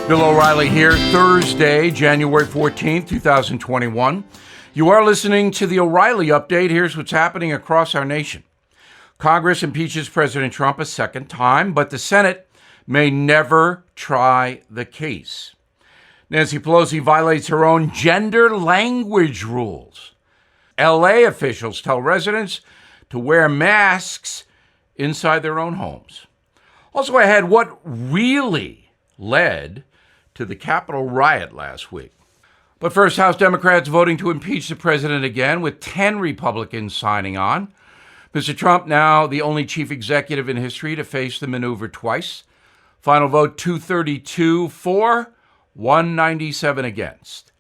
Bill O'Reilly here, Thursday, January 14th, 2021. You are listening to the O'Reilly Update. Here's what's happening across our nation. Congress impeaches President Trump a second time, but the Senate may never try the case. Nancy Pelosi violates her own gender language rules. LA officials tell residents to wear masks inside their own homes. Also ahead, what really led to the Capitol riot last week. But first, House Democrats voting to impeach the president again, with 10 Republicans signing on. Mr. Trump, now the only chief executive in history to face the maneuver twice. Final vote 232 for, 197 against.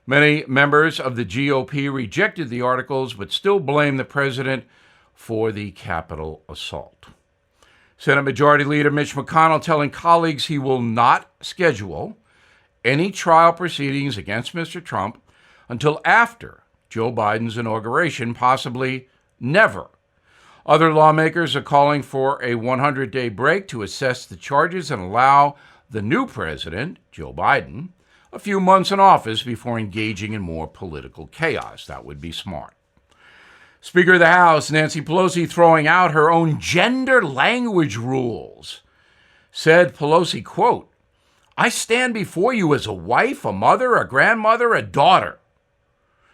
Many members of the GOP rejected the articles, but still blame the president for the Capitol assault. Senate Majority Leader Mitch McConnell telling colleagues he will not schedule any trial proceedings against Mr. Trump until after Joe Biden's inauguration, possibly never. Other lawmakers are calling for a 100-day break to assess the charges and allow the new president, Joe Biden, a few months in office before engaging in more political chaos. That would be smart. Speaker of the House, Nancy Pelosi, throwing out her own gender language rules, said Pelosi, quote, "I stand before you as a wife, a mother, a grandmother, a daughter."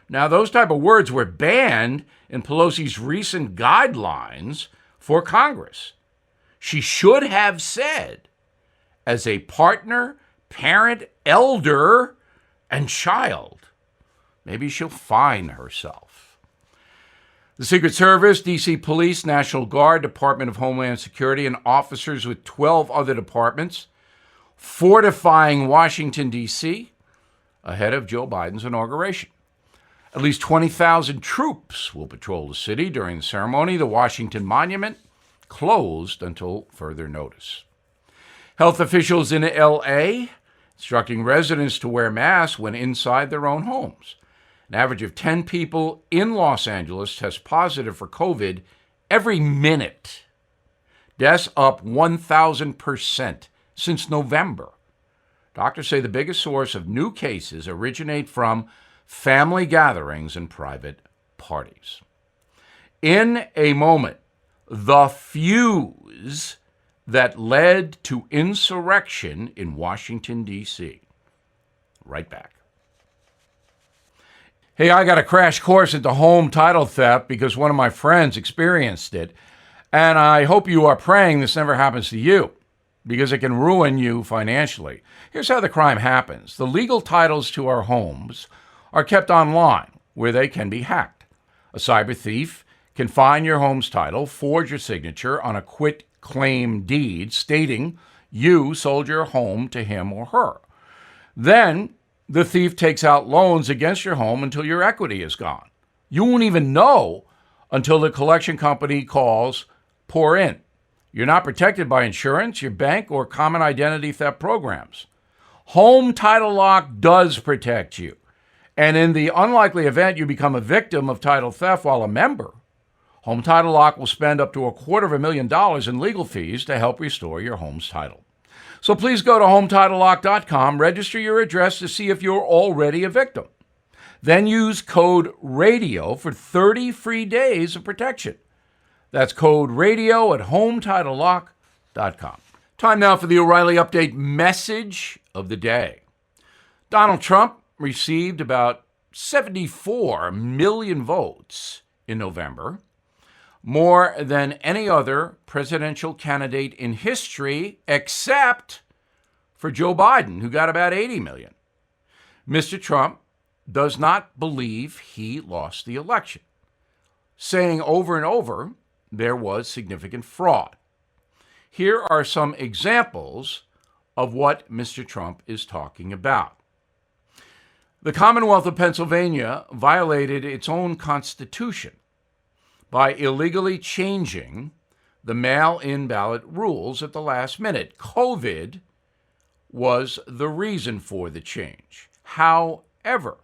Now, those type of words were banned in Pelosi's recent guidelines for Congress. She should have said, as a partner, parent, elder, and child. Maybe she'll fine herself. The Secret Service, D.C. Police, National Guard, Department of Homeland Security, and officers with 12 other departments fortifying Washington, D.C. ahead of Joe Biden's inauguration. At least 20,000 troops will patrol the city during the ceremony. The Washington Monument closed until further notice. Health officials in L.A. instructing residents to wear masks when inside their own homes. An average of 10 people in Los Angeles test positive for COVID every minute. Deaths up 1,000% since November. Doctors say the biggest source of new cases originate from family gatherings and private parties. In a moment, the fuse that led to insurrection in Washington, D.C. Right back. Hey, I got a crash course into home title theft because one of my friends experienced it, and I hope you are praying this never happens to you, because it can ruin you financially. Here's how the crime happens. The legal titles to our homes are kept online, where they can be hacked. A cyber thief can find your home's title, forge your signature on a quit-claim deed stating you sold your home to him or her. Then the thief takes out loans against your home until your equity is gone. You won't even know until the collection company calls, pour in. You're not protected by insurance, your bank, or common identity theft programs. Home Title Lock does protect you. And in the unlikely event you become a victim of title theft while a member, Home Title Lock will spend up to $250,000 in legal fees to help restore your home's title. So please go to HometitleLock.com, register your address to see if you're already a victim. Then use code RADIO for 30 free days of protection. That's code RADIO at HometitleLock.com. Time now for the O'Reilly Update message of the day. Donald Trump received about 74 million votes in November, more than any other presidential candidate in history except for Joe Biden, who got about 80 million. Mr. Trump does not believe he lost the election, saying over and over there was significant fraud. Here are some examples of what Mr. Trump is talking about. The Commonwealth of Pennsylvania violated its own constitution by illegally changing the mail-in ballot rules at the last minute. COVID was the reason for the change. However,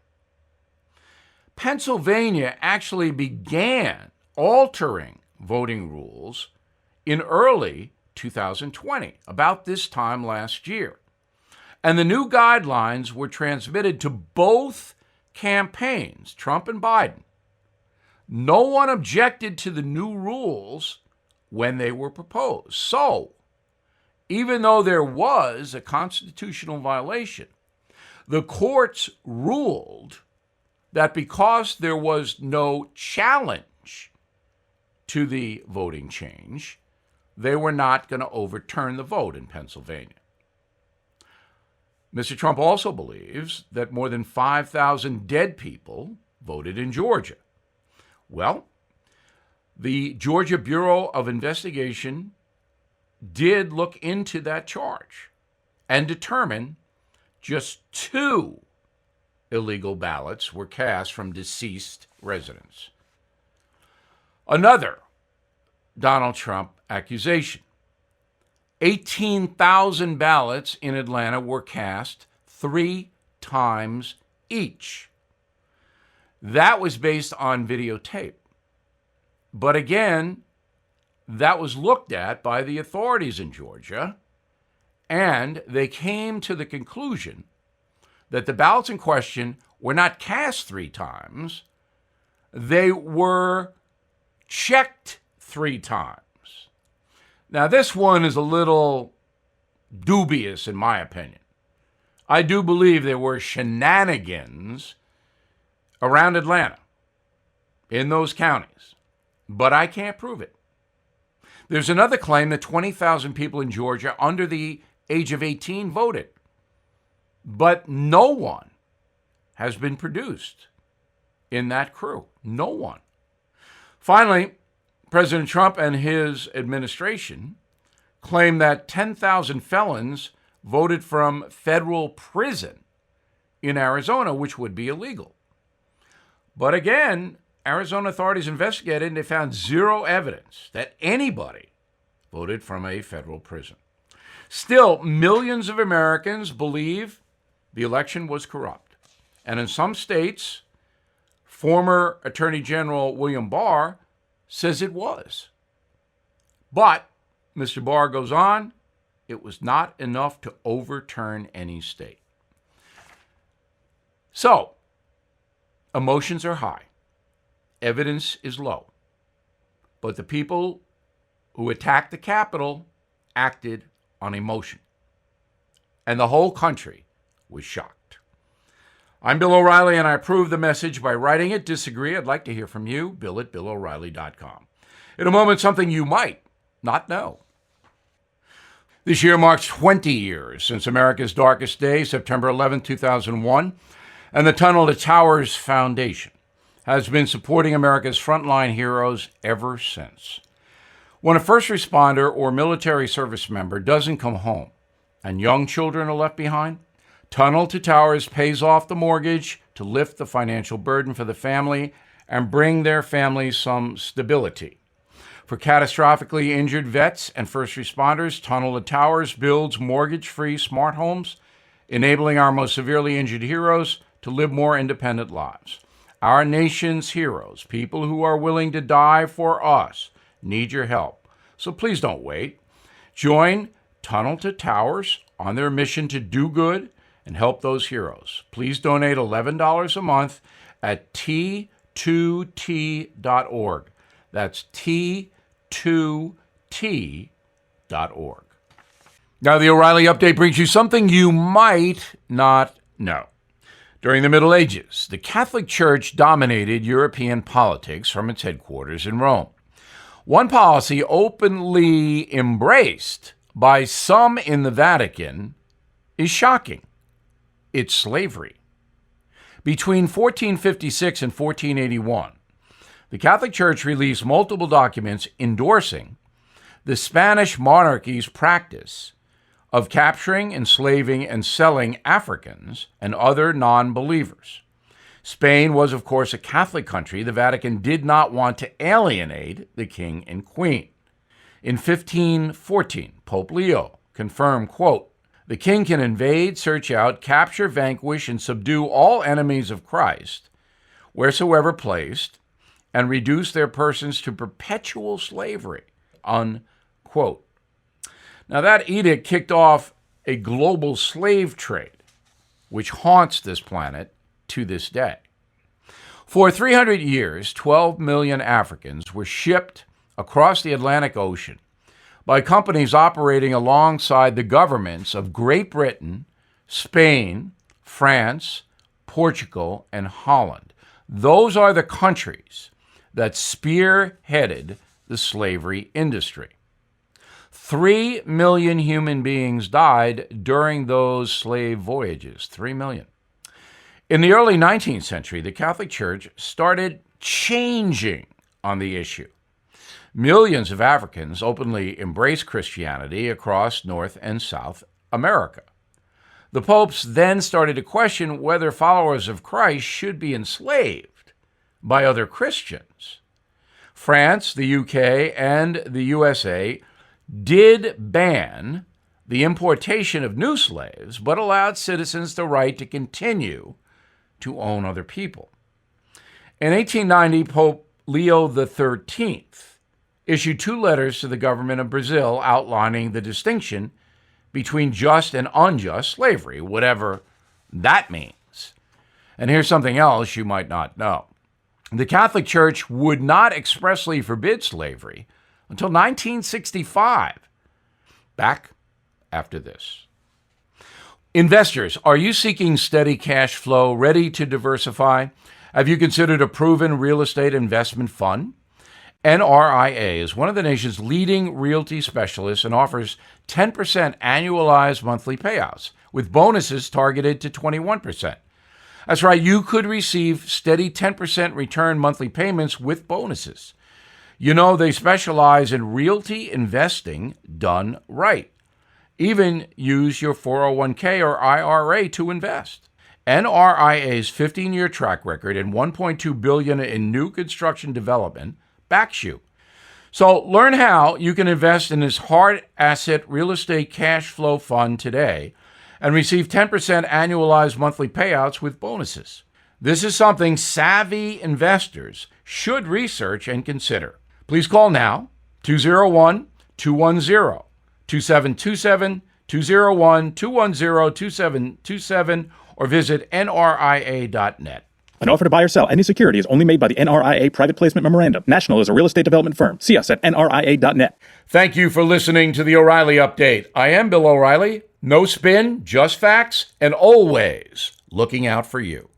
Pennsylvania actually began altering voting rules in early 2020, about this time last year. And the new guidelines were transmitted to both campaigns, Trump and Biden. No one objected to the new rules when they were proposed. So, even though there was a constitutional violation, the courts ruled that because there was no challenge to the voting change, they were not going to overturn the vote in Pennsylvania. Mr. Trump also believes that more than 5,000 dead people voted in Georgia. Well, the Georgia Bureau of Investigation did look into that charge and determine just 2 illegal ballots were cast from deceased residents. Another Donald Trump accusation. 18,000 ballots in Atlanta were cast 3 times each. That was based on videotape. But again, that was looked at by the authorities in Georgia, and they came to the conclusion that the ballots in question were not cast 3 times, they were checked 3 times. Now, this one is a little dubious, in my opinion. I do believe there were shenanigans around Atlanta in those counties, but I can't prove it. There's another claim that 20,000 people in Georgia under the age of 18 voted, but no one has been produced in that crew. No one. Finally, President Trump and his administration claim that 10,000 felons voted from federal prison in Arizona, which would be illegal. But again, Arizona authorities investigated and they found 0 evidence that anybody voted from a federal prison. Still, millions of Americans believe the election was corrupt. And in some states, former Attorney General William Barr says it was. But, Mr. Barr goes on, it was not enough to overturn any state. So, emotions are high. Evidence is low. But the people who attacked the Capitol acted on emotion. And the whole country was shocked. I'm Bill O'Reilly, and I approve the message by writing it. Disagree? I'd like to hear from you. Bill@BillO'Reilly.com. In a moment, something you might not know. This year marks 20 years since America's darkest day, September 11, 2001, and the Tunnel to Towers Foundation has been supporting America's frontline heroes ever since. When a first responder or military service member doesn't come home and young children are left behind, Tunnel to Towers pays off the mortgage to lift the financial burden for the family and bring their family some stability. For catastrophically injured vets and first responders, Tunnel to Towers builds mortgage-free smart homes, enabling our most severely injured heroes to live more independent lives. Our nation's heroes, people who are willing to die for us, need your help. So please don't wait. Join Tunnel to Towers on their mission to do good and help those heroes. Please donate $11 a month at T2T.org. That's T2T.org. Now, the O'Reilly Update brings you something you might not know. During the Middle Ages, the Catholic Church dominated European politics from its headquarters in Rome. One policy openly embraced by some in the Vatican is shocking. It's slavery. Between 1456 and 1481, the Catholic Church released multiple documents endorsing the Spanish monarchy's practice of capturing, enslaving, and selling Africans and other non-believers. Spain was, of course, a Catholic country. The Vatican did not want to alienate the king and queen. In 1514, Pope Leo confirmed, quote, "The king can invade, search out, capture, vanquish, and subdue all enemies of Christ, wheresoever placed, and reduce their persons to perpetual slavery," unquote. Now, that edict kicked off a global slave trade, which haunts this planet to this day. For 300 years, 12 million Africans were shipped across the Atlantic Ocean by companies operating alongside the governments of Great Britain, Spain, France, Portugal, and Holland. Those are the countries that spearheaded the slavery industry. 3 million human beings died during those slave voyages. 3 million. In the early 19th century, the Catholic Church started changing on the issue. Millions of Africans openly embraced Christianity across North and South America. The popes then started to question whether followers of Christ should be enslaved by other Christians. France, the UK, and the USA did ban the importation of new slaves, but allowed citizens the right to continue to own other people. In 1890, Pope Leo XIII issued 2 letters to the government of Brazil outlining the distinction between just and unjust slavery, whatever that means. And here's something else you might not know. The Catholic Church would not expressly forbid slavery until 1965. Back after this. Investors, are you seeking steady cash flow, ready to diversify? Have you considered a proven real estate investment fund? NRIA is one of the nation's leading realty specialists and offers 10% annualized monthly payouts, with bonuses targeted to 21%. That's right, you could receive steady 10% return monthly payments with bonuses. You know, they specialize in realty investing done right. Even use your 401k or IRA to invest. NRIA's 15-year track record and $1.2 billion in new construction development backs you. So learn how you can invest in this hard asset real estate cash flow fund today and receive 10% annualized monthly payouts with bonuses. This is something savvy investors should research and consider. Please call now, 201-210-2727, 201-210-2727, or visit nria.net. An offer to buy or sell any security is only made by the NRIA Private Placement Memorandum. National is a real estate development firm. See us at nria.net. Thank you for listening to the O'Reilly Update. I am Bill O'Reilly. No spin, just facts, and always looking out for you.